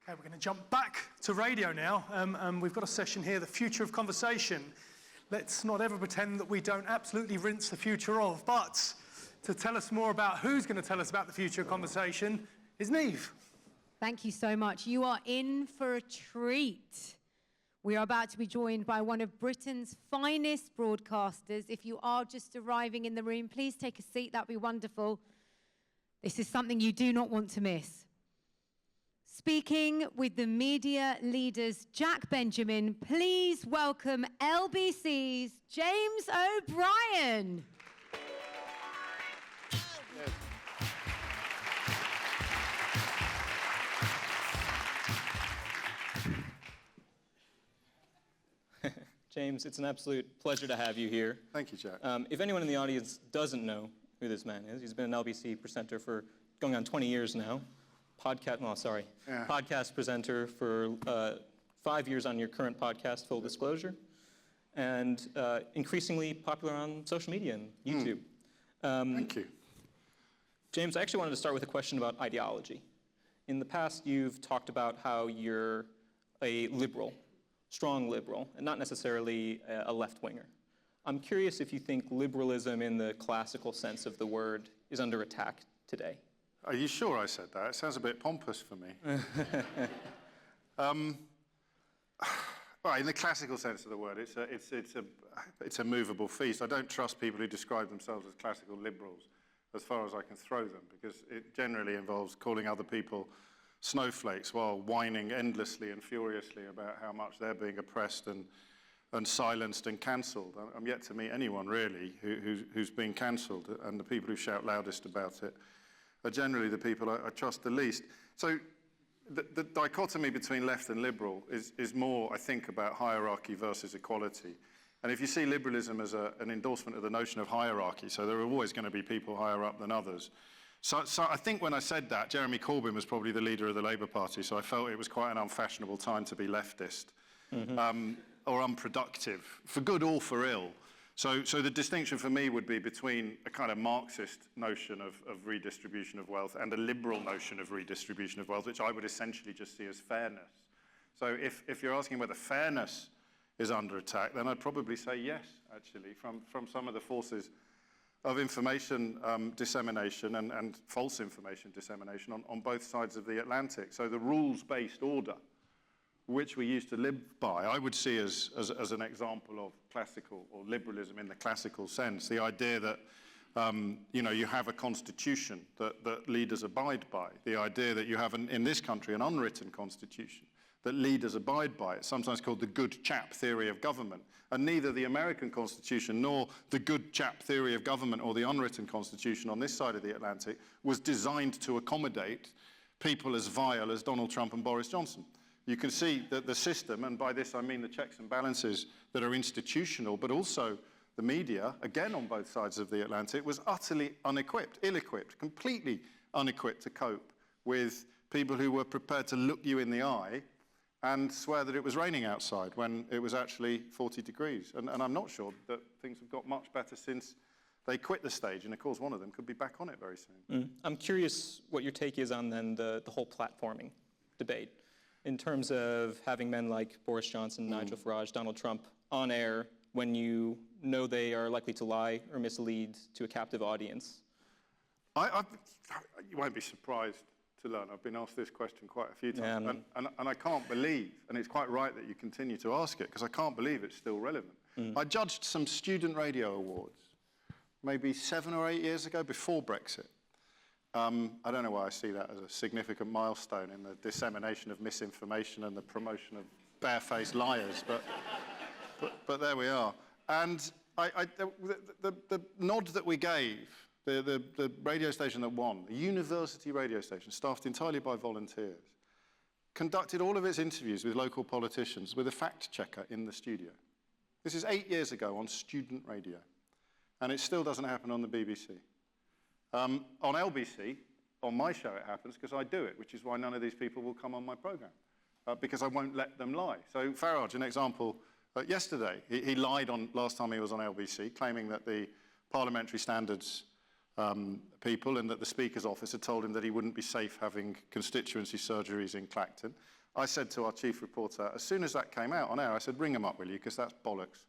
Okay, we're going to jump back to radio now. We've got a session here, the future of conversation. Let's not ever pretend that we don't absolutely rinse the future of, but to tell us more about who's going to tell us about the future of conversation is Niamh. Thank you so much. You are in for a treat. We are about to be joined by one of Britain's finest broadcasters. If you are just arriving in the room, please take a seat. That'd be wonderful. This is something you do not want to miss. Speaking with the media leaders, Jack Benjamin, please welcome LBC's James O'Brien. James, it's an absolute pleasure to have you here. Thank you, Jack. If anyone in the audience doesn't know who this man is, he's been an LBC presenter for going on 20 years now. Podcast presenter for 5 years on your current podcast, Full Disclosure, and increasingly popular on social media and YouTube. Thank you. James, I actually wanted to start with a question about ideology. In the past, you've talked about how you're a liberal, strong liberal, and not necessarily a left-winger. I'm curious if you think liberalism in the classical sense of the word is under attack today. Are you sure I said that? It sounds a bit pompous for me. Well, in the classical sense of the word, it's a movable feast. I don't trust people who describe themselves as classical liberals as far as I can throw them, because it generally involves calling other people snowflakes while whining endlessly and furiously about how much they're being oppressed and silenced and cancelled. I'm yet to meet anyone, really, who's been cancelled, and the people who shout loudest about it are generally the people I trust the least. So the dichotomy between left and liberal is more, I think, about hierarchy versus equality. And if you see liberalism as an endorsement of the notion of hierarchy, so there are always going to be people higher up than others. So I think when I said that, Jeremy Corbyn was probably the leader of the Labour Party, so I felt it was quite an unfashionable time to be leftist, or unproductive, for good or for ill. So the distinction for me would be between a kind of Marxist notion of redistribution of wealth and a liberal notion of redistribution of wealth, which I would essentially just see as fairness. So if you're asking whether fairness is under attack, then I'd probably say yes, actually, from some of the forces of information dissemination and false information dissemination on both sides of the Atlantic. So the rules-based order, which we used to live by, I would see as an example of classical or liberalism in the classical sense. The idea that you have a constitution that leaders abide by. The idea that you have, in this country, an unwritten constitution that leaders abide by. It's sometimes called the good chap theory of government. And neither the American Constitution nor the good chap theory of government or the unwritten constitution on this side of the Atlantic was designed to accommodate people as vile as Donald Trump and Boris Johnson. You can see that the system, and by this I mean the checks and balances that are institutional, but also the media, again on both sides of the Atlantic, was utterly unequipped, ill-equipped, completely unequipped to cope with people who were prepared to look you in the eye and swear that it was raining outside when it was actually 40 degrees. And I'm not sure that things have got much better since they quit the stage, and of course one of them could be back on it very soon. I'm curious what your take is on then the whole platforming debate, in terms of having men like Boris Johnson, Nigel Farage, Donald Trump on air when you know they are likely to lie or mislead to a captive audience. You won't be surprised to learn, I've been asked this question quite a few times, and I can't believe, and it's quite right that you continue to ask it, because I can't believe it's still relevant. I judged some student radio awards maybe 7 or 8 years ago, before Brexit. I don't know why I see that as a significant milestone in the dissemination of misinformation and the promotion of barefaced liars, but there we are. And the nod that we gave, the radio station that won, the university radio station, staffed entirely by volunteers, conducted all of its interviews with local politicians with a fact checker in the studio. This is 8 years ago on student radio, and it still doesn't happen on the BBC. On LBC, on my show it happens because I do it, which is why none of these people will come on my programme, because I won't let them lie. So Farage, an example, yesterday, he lied on last time he was on LBC, claiming that the parliamentary standards people and that the Speaker's office had told him that he wouldn't be safe having constituency surgeries in Clacton. I said to our chief reporter, as soon as that came out on air, I said, ring them up, will you, because that's bollocks.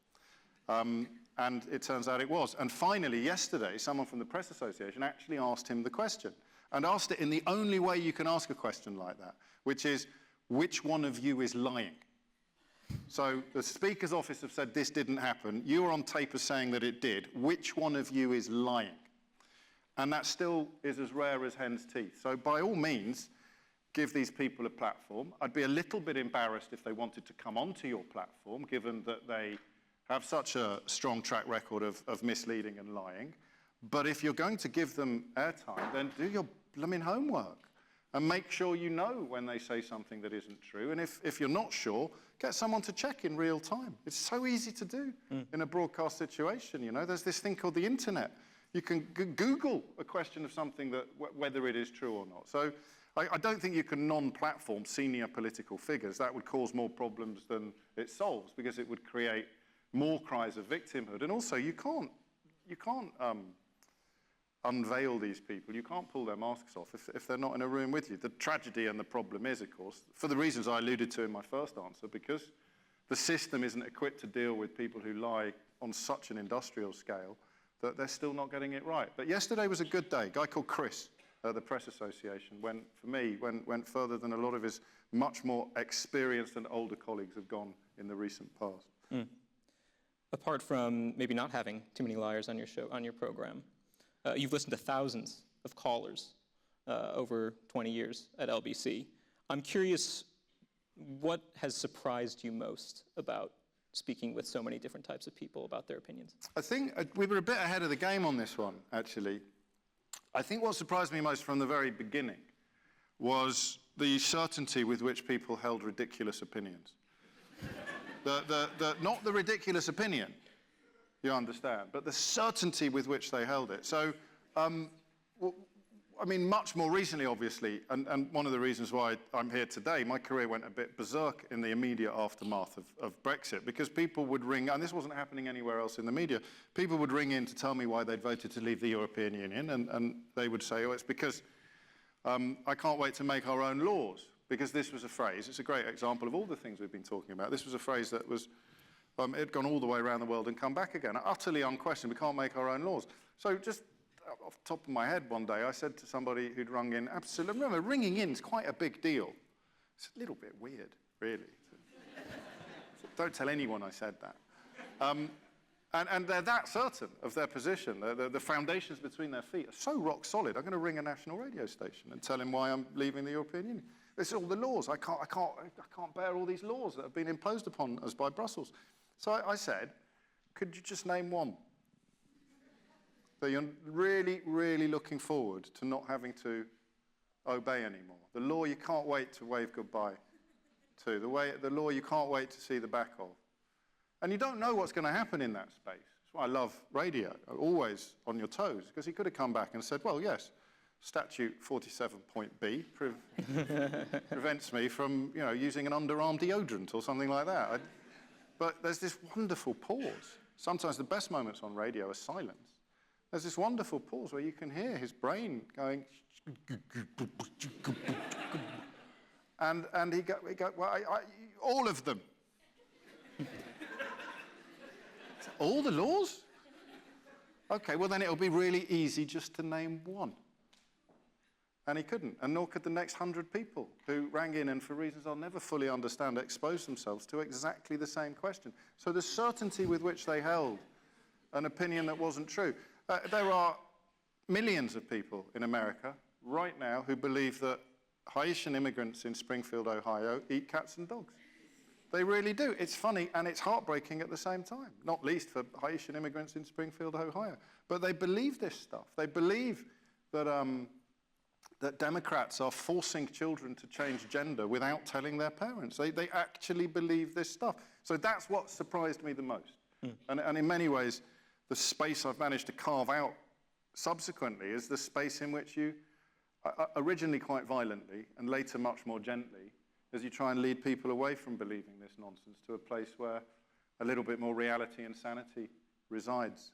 And it turns out it was. And finally, yesterday, someone from the Press Association actually asked him the question, and asked it in the only way you can ask a question like that, which is, which one of you is lying? So the Speaker's office have said this didn't happen. You're on tape as saying that it did. Which one of you is lying? And that still is as rare as hen's teeth. So by all means, give these people a platform. I'd be a little bit embarrassed if they wanted to come onto your platform, given that they have such a strong track record of misleading and lying. But if you're going to give them airtime, then do your blooming homework and make sure you know when they say something that isn't true. And if you're not sure, get someone to check in real time. It's so easy to do in a broadcast situation, you know. There's this thing called the internet. You can Google a question of something, that whether it is true or not. So I don't think you can non-platform senior political figures. That would cause more problems than it solves, because it would create more cries of victimhood. And also, you can't unveil these people. You can't pull their masks off if they're not in a room with you. The tragedy and the problem is, of course, for the reasons I alluded to in my first answer, because the system isn't equipped to deal with people who lie on such an industrial scale, that they're still not getting it right. But yesterday was a good day. A guy called Chris at the Press Association went further than a lot of his much more experienced and older colleagues have gone in the recent past. Apart from maybe not having too many liars on your show, on your program, you've listened to thousands of callers over 20 years at LBC. I'm curious, what has surprised you most about speaking with so many different types of people about their opinions? I think we were a bit ahead of the game on this one, actually. I think what surprised me most from the very beginning was the certainty with which people held ridiculous opinions. Not the ridiculous opinion, you understand, but the certainty with which they held it. So, I mean, much more recently, obviously, and one of the reasons why I'm here today, my career went a bit berserk in the immediate aftermath of Brexit, because people would ring, and this wasn't happening anywhere else in the media, people would ring in to tell me why they'd voted to leave the European Union, and they would say, oh, it's because I can't wait to make our own laws, because this was a phrase, it's a great example of all the things we've been talking about. This was a phrase that was, it had gone all the way around the world and come back again, utterly unquestioned, we can't make our own laws. So just off the top of my head one day, I said to somebody who'd rung in, absolutely, remember, ringing in is quite a big deal. It's a little bit weird, really. So don't tell anyone I said that. And they're that certain of their position. The foundations between their feet are so rock solid. I'm going to ring a national radio station and tell him why I'm leaving the European Union. It's all the laws. I can't bear all these laws that have been imposed upon us by Brussels. So I said, could you just name one? So you're really, really looking forward to not having to obey anymore. The law you can't wait to wave goodbye to. The law you can't wait to see the back of. And you don't know what's going to happen in that space. That's why I love radio, always on your toes, because he could have come back and said, well, yes, Statute 47.B prevents me from, using an underarm deodorant or something like that. But there's this wonderful pause. Sometimes the best moments on radio are silence. There's this wonderful pause where you can hear his brain going, and he go, well, all of them. All the laws? Okay, well then it'll be really easy just to name one. And he couldn't, and nor could the next 100 people who rang in and, for reasons I'll never fully understand, exposed themselves to exactly the same question. So the certainty with which they held an opinion that wasn't true. There are millions of people in America right now who believe that Haitian immigrants in Springfield, Ohio, eat cats and dogs. They really do. It's funny and it's heartbreaking at the same time, not least for Haitian immigrants in Springfield, Ohio. But they believe this stuff. They believe that, that Democrats are forcing children to change gender without telling their parents. They actually believe this stuff. So that's what surprised me the most. And in many ways, the space I've managed to carve out subsequently is the space in which you, originally quite violently and later much more gently, as you try and lead people away from believing this nonsense to a place where a little bit more reality and sanity resides.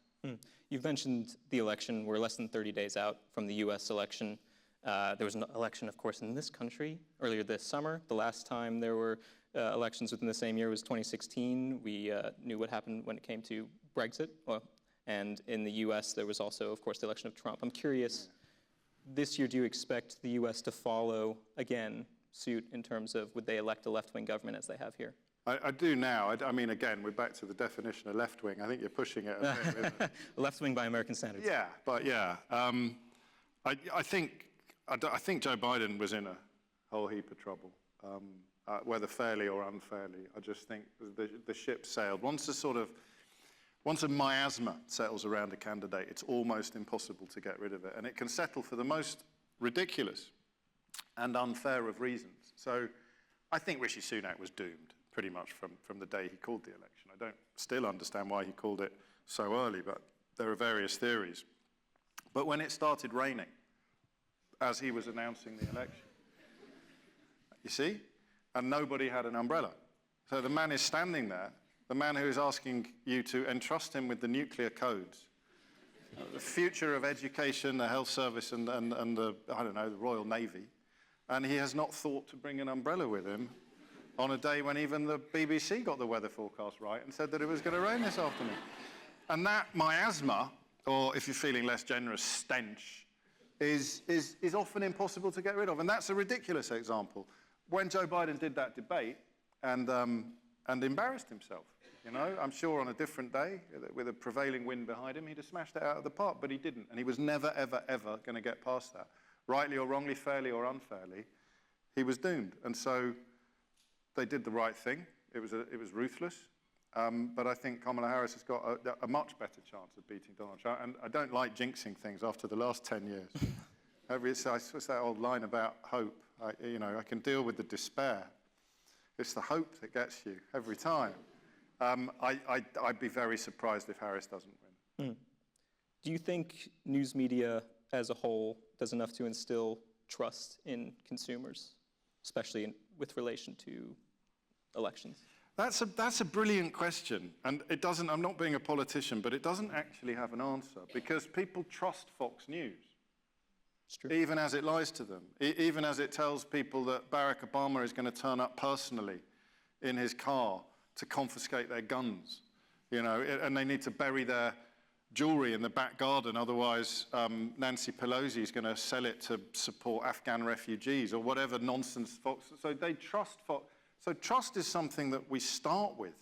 You've mentioned the election. We're less than 30 days out from the US election. There was an election, of course, in this country earlier this summer. The last time there were elections within the same year was 2016. We knew what happened when it came to Brexit. And in the US, there was also, of course, the election of Trump. I'm curious, this year, do you expect the US to follow, again, suit in terms of would they elect a left-wing government as they have here? I do now. I mean, again, we're back to the definition of left-wing. I think you're pushing it a bit, isn't it? Left-wing by American standards. Yeah, but yeah. I think Joe Biden was in a whole heap of trouble, whether fairly or unfairly. I just think the ship sailed. Once a miasma settles around a candidate, it's almost impossible to get rid of it. And it can settle for the most ridiculous and unfair of reasons. So I think Rishi Sunak was doomed pretty much from the day he called the election. I don't still understand why he called it so early, but there are various theories. But when it started raining, as he was announcing the election, you see, and nobody had an umbrella. So the man is standing there, the man who is asking you to entrust him with the nuclear codes, the future of education, the health service, and the, I don't know, the Royal Navy, and he has not thought to bring an umbrella with him on a day when even the BBC got the weather forecast right and said that it was going to rain this afternoon. And that miasma, or if you're feeling less generous, stench, is often impossible to get rid of. And that's a ridiculous example. When Joe Biden did that debate and embarrassed himself, you know, I'm sure on a different day, with a prevailing wind behind him, he'd have smashed it out of the park, but he didn't. And he was never, ever, ever going to get past that. Rightly or wrongly, fairly or unfairly, he was doomed. And so they did the right thing. It was ruthless. But I think Kamala Harris has got a much better chance of beating Donald Trump. And I don't like jinxing things after the last 10 years. It's that old line about hope. I can deal with the despair. It's the hope that gets you every time. I'd be very surprised if Harris doesn't win. Do you think news media as a whole does enough to instill trust in consumers, especially with relation to elections? That's a brilliant question, and it doesn't. I'm not being a politician, but it doesn't actually have an answer because people trust Fox News, It's true. even as it lies to them, even as it tells people that Barack Obama is going to turn up personally in his car to confiscate their guns, and they need to bury their jewelry in the back garden, otherwise Nancy Pelosi is going to sell it to support Afghan refugees or whatever nonsense Fox. So they trust Fox. So trust is something that we start with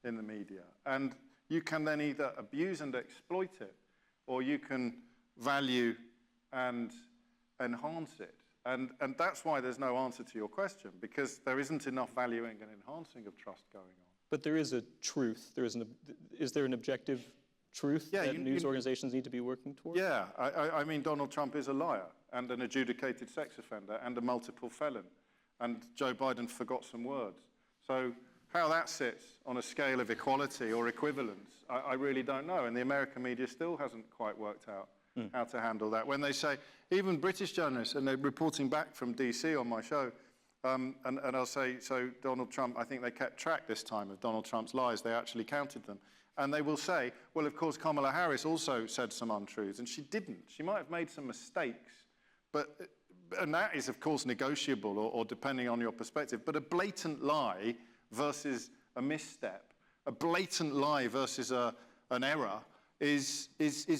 in the media, and you can then either abuse and exploit it, or you can value and enhance it. And that's why there's no answer to your question, because there isn't enough valuing and enhancing of trust going on. But there is a truth. Is there an objective truth that news organizations need to be working towards? Yeah, I mean, Donald Trump is a liar and an adjudicated sex offender and a multiple felon. And Joe Biden forgot some words. So how that sits on a scale of equality or equivalence, I really don't know. And the American media still hasn't quite worked out how to handle that. When they say, even British journalists, and they're reporting back from DC on my show, and I'll say, so Donald Trump, I think they kept track this time of Donald Trump's lies. They actually counted them. And they will say, well, of course, Kamala Harris also said some untruths, and she didn't. She might have made some mistakes, and that is, of course, negotiable or depending on your perspective. But a blatant lie versus a misstep, a blatant lie versus an error is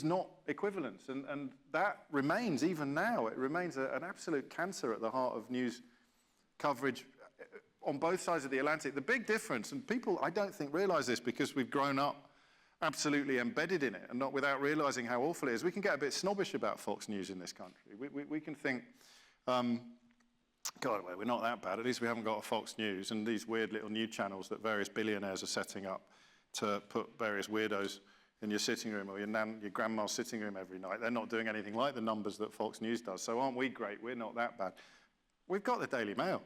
not equivalence. And that remains, even now, it remains an absolute cancer at the heart of news coverage on both sides of the Atlantic. The big difference, and people, I don't think, realize this because we've grown up absolutely embedded in it and not without realizing how awful it is. We can get a bit snobbish about Fox News in this country. We can think, God, well, we're not that bad. At least we haven't got a Fox News and these weird little news channels that various billionaires are setting up to put various weirdos in your sitting room or your grandma's sitting room every night. They're not doing anything like the numbers that Fox News does. So aren't we great? We're not that bad. We've got the Daily Mail.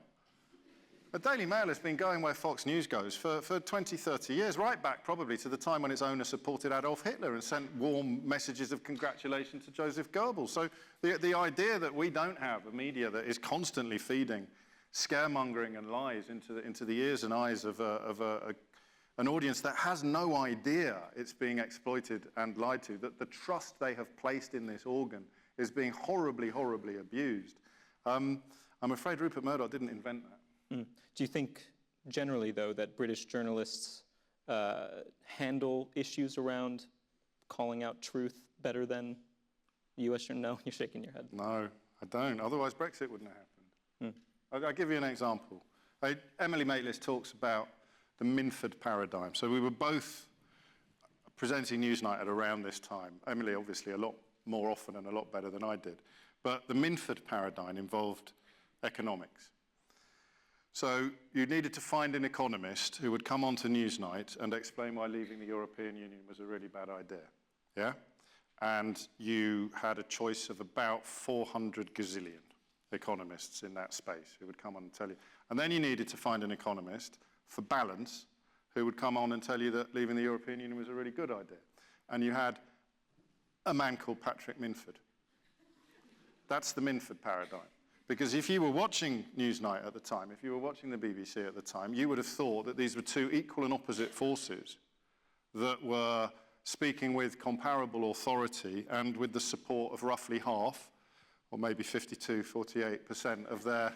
The Daily Mail has been going where Fox News goes for 20, 30 years, right back probably to the time when its owner supported Adolf Hitler and sent warm messages of congratulations to Joseph Goebbels. So the idea that we don't have a media that is constantly feeding scaremongering and lies into the ears and eyes of an audience that has no idea it's being exploited and lied to, that the trust they have placed in this organ is being horribly, horribly abused. I'm afraid Rupert Murdoch didn't invent that. Do you think generally, though, that British journalists handle issues around calling out truth better than the US? No, you're shaking your head. No, I don't. Otherwise, Brexit wouldn't have happened. I'll give you an example. Emily Maitlis talks about the Minford paradigm. So we were both presenting Newsnight at around this time. Emily, obviously, a lot more often and a lot better than I did. But the Minford paradigm involved economics. So you needed to find an economist who would come onto Newsnight and explain why leaving the European Union was a really bad idea. Yeah? And you had a choice of about 400 gazillion economists in that space who would come on and tell you. And then you needed to find an economist for balance who would come on and tell you that leaving the European Union was a really good idea. And you had a man called Patrick Minford. That's the Minford paradigm. Because if you were watching Newsnight at the time, if you were watching the BBC at the time, you would have thought that these were two equal and opposite forces that were speaking with comparable authority and with the support of roughly half, or maybe 52, 48% of their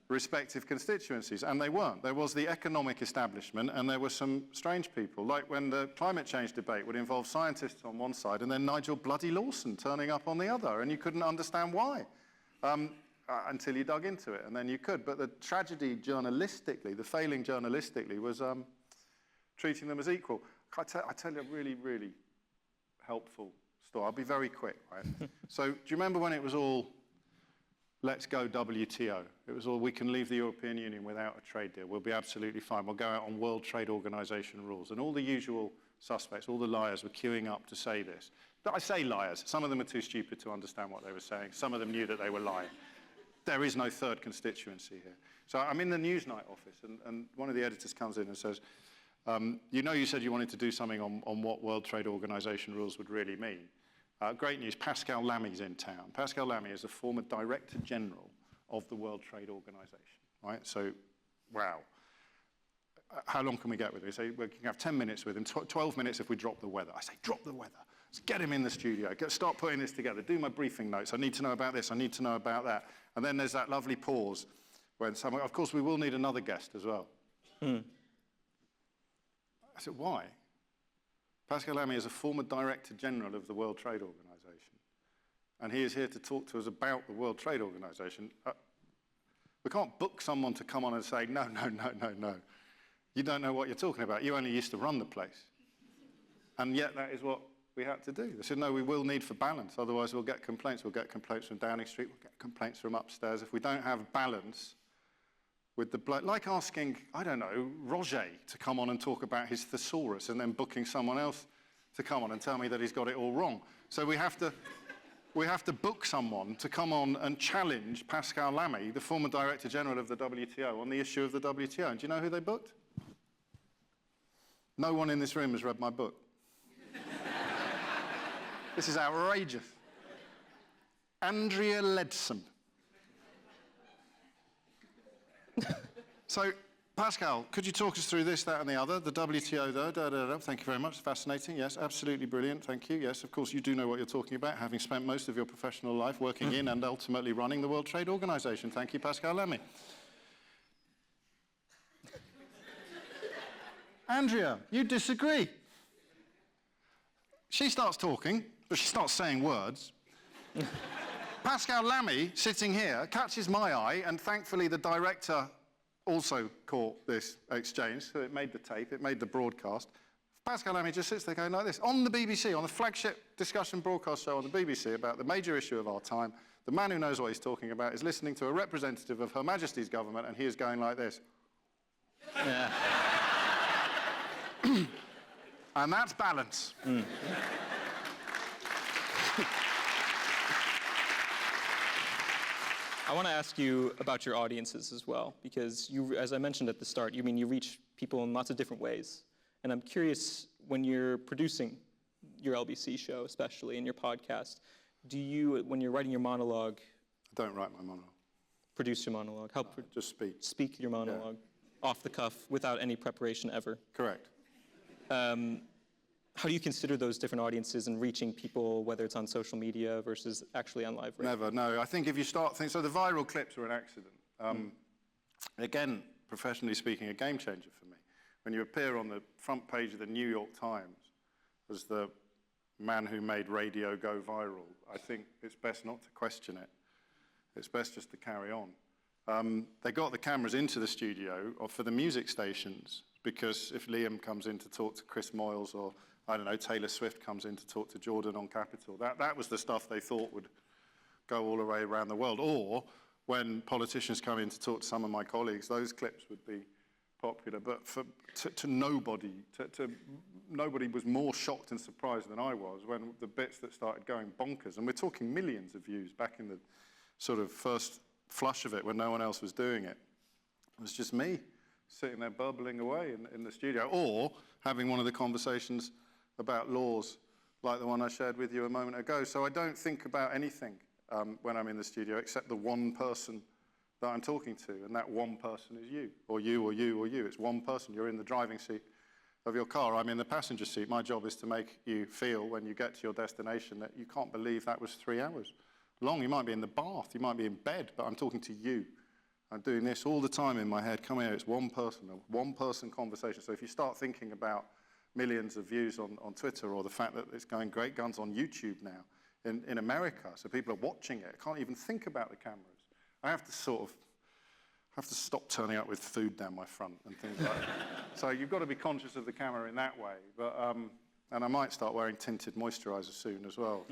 respective constituencies. And they weren't. There was the economic establishment and there were some strange people, like when the climate change debate would involve scientists on one side and then Nigel bloody Lawson turning up on the other, and you couldn't understand why. Until you dug into it, and then you could. But the tragedy journalistically, the failing journalistically, was treating them as equal. I tell you a really, really helpful story. I'll be very quick, right? So do you remember when it was all, let's go WTO? It was all, we can leave the European Union without a trade deal. We'll be absolutely fine. We'll go out on World Trade Organization rules. And all the usual suspects, all the liars were queuing up to say this. But I say liars. Some of them are too stupid to understand what they were saying. Some of them knew that they were lying. There is no third constituency here. So I'm in the Newsnight office, and one of the editors comes in and says, you know, you said you wanted to do something on what World Trade Organization rules would really mean. Great news, Pascal Lamy's in town. Pascal Lamy is the former Director General of the World Trade Organization, right? So, wow. How long can we get with him? We say, we can have 10 minutes with him, 12 minutes if we drop the weather. I say, drop the weather. Let's get him in the studio. Start putting this together. Do my briefing notes. I need to know about this. I need to know about that. And then there's that lovely pause when someone, of course, we will need another guest as well. I said, why? Pascal Lamy is a former Director General of the World Trade Organization. And he is here to talk to us about the World Trade Organization. We can't book someone to come on and say, no, no, no, no, no. You don't know what you're talking about. You only used to run the place. And yet that is what we had to do. They said, no, we will need for balance. Otherwise, we'll get complaints. We'll get complaints from Downing Street. We'll get complaints from upstairs. If we don't have balance with the bloke, like asking, I don't know, Roger to come on and talk about his thesaurus and then booking someone else to come on and tell me that he's got it all wrong. So we have to book someone to come on and challenge Pascal Lamy, the former Director General of the WTO, on the issue of the WTO. And do you know who they booked? No one in this room has read my book. This is outrageous. Andrea Ledson. So, Pascal, could you talk us through this, that, and the other? The WTO, though, Thank you very much. Fascinating. Yes, absolutely brilliant. Thank you. Yes, of course, you do know what you're talking about, having spent most of your professional life working in and ultimately running the World Trade Organization. Thank you, Pascal Lamy. Andrea, you disagree. She starts talking, but she starts saying words. Pascal Lamy, sitting here, catches my eye, and thankfully the director also caught this exchange, so it made the tape, it made the broadcast. Pascal Lamy just sits there going like this. On the BBC, on the flagship discussion broadcast show on the BBC about the major issue of our time, the man who knows what he's talking about is listening to a representative of Her Majesty's government, and he is going like this. Yeah. And that's balance. I want to ask you about your audiences as well, because you, as I mentioned at the start, you reach people in lots of different ways. And I'm curious, when you're producing your LBC show, especially, and your podcast, do you, when you're writing your monologue... I don't write my monologue. Produce your monologue? Just speak. Speak your monologue, off the cuff, without any preparation ever? Correct. how do you consider those different audiences and reaching people, whether it's on social media versus actually on live radio? Never, no. I think if you start thinking, so the viral clips were an accident. Again, professionally speaking, a game changer for me. When you appear on the front page of the New York Times as the man who made radio go viral, I think it's best not to question it. It's best just to carry on. They got the cameras into the studio for the music stations, because if Liam comes in to talk to Chris Moyles, or, I don't know, Taylor Swift comes in to talk to Jordan on Capitol, that was the stuff they thought would go all the way around the world. Or when politicians come in to talk to some of my colleagues, those clips would be popular. But nobody was more shocked and surprised than I was when the bits that started going bonkers, and we're talking millions of views back in the sort of first flush of it when no one else was doing it. It was just me sitting there bubbling away in the studio, or having one of the conversations about laws like the one I shared with you a moment ago. So I don't think about anything when I'm in the studio except the one person that I'm talking to, and that one person is you, or you, or you, or you. It's one person. You're in the driving seat of your car. I'm in the passenger seat. My job is to make you feel, when you get to your destination, that you can't believe that was 3 hours long. You might be in the bath, you might be in bed, but I'm talking to you. I'm doing this all the time in my head. Come here, it's one person, a one-person conversation. So if you start thinking about millions of views on Twitter, or the fact that it's going great guns on YouTube now in America, so people are watching it, I can't even think about the cameras. I have to stop turning up with food down my front and things like that. So you've got to be conscious of the camera in that way. But and I might start wearing tinted moisturiser soon as well.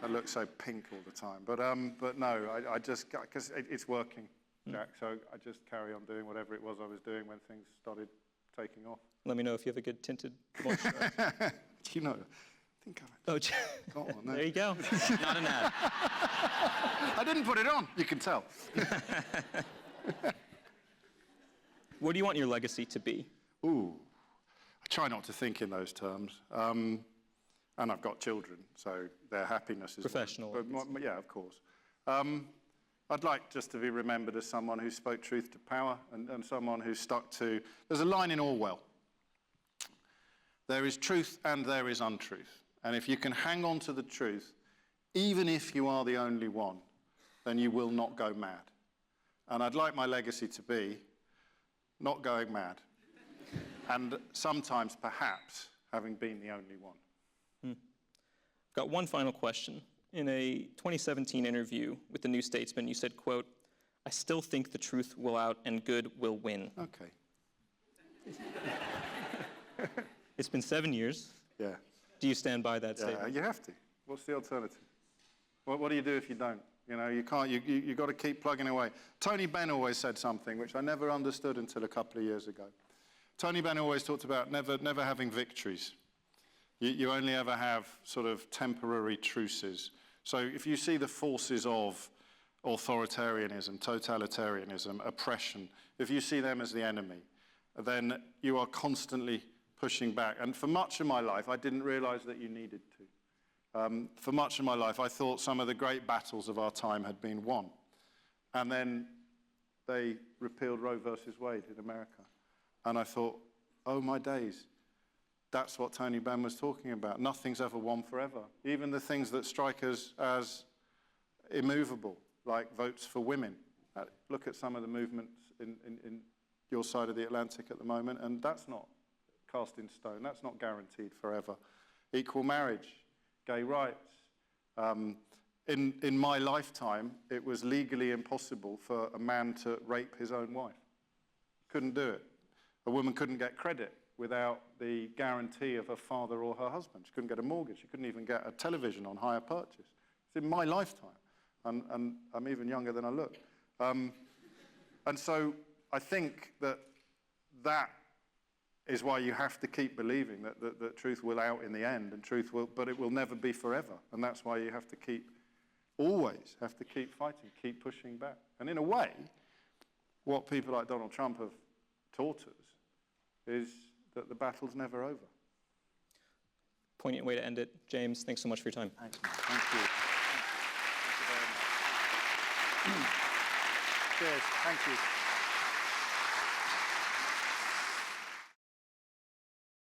I look so pink all the time. But no, I just, because it's working, Jack, so I just carry on doing whatever it was I was doing when things started taking off. Let me know if you have a good tinted moisturizer. You know, I think I've got one there. There you go. Not an ad. I didn't put it on, you can tell. What do you want your legacy to be? Ooh, I try not to think in those terms. And I've got children, so their happiness is... Professional. Yeah, of course. I'd like just to be remembered as someone who spoke truth to power, and someone who stuck to... There's a line in Orwell. There is truth and there is untruth. And if you can hang on to the truth, even if you are the only one, then you will not go mad. And I'd like my legacy to be not going mad. And sometimes, perhaps, having been the only one. I've got one final question. In a 2017 interview with the New Statesman, you said, quote, "I still think the truth will out and good will win." Okay. It's been 7 years. Yeah. Do you stand by that statement? You have to. What's the alternative? What do you do if you don't? You know, you can't, you've got to keep plugging away. Tony Benn always said something which I never understood until a couple of years ago. Tony Benn always talked about never having victories. You only ever have sort of temporary truces. So if you see the forces of authoritarianism, totalitarianism, oppression, if you see them as the enemy, then you are constantly pushing back. And for much of my life, I didn't realize that you needed to. For much of my life, I thought some of the great battles of our time had been won. And then they repealed Roe versus Wade in America. And I thought, oh my days, that's what Tony Benn was talking about. Nothing's ever won forever. Even the things that strike us as immovable, like votes for women. Look at some of the movements in your side of the Atlantic at the moment, and that's not cast in stone. That's not guaranteed forever. Equal marriage, gay rights. In my lifetime, it was legally impossible for a man to rape his own wife. Couldn't do it. A woman couldn't get credit without the guarantee of her father or her husband. She couldn't get a mortgage. She couldn't even get a television on hire purchase. It's in my lifetime, and I'm even younger than I look. And so I think that is why you have to keep believing that truth will out in the end, and but it will never be forever. And that's why you have to always have to keep fighting, keep pushing back. And in a way, what people like Donald Trump have taught us is that the battle's never over. Poignant way to end it. James, thanks so much for your time. Thank you. Thank you. Thank you very much. Cheers. Thank you.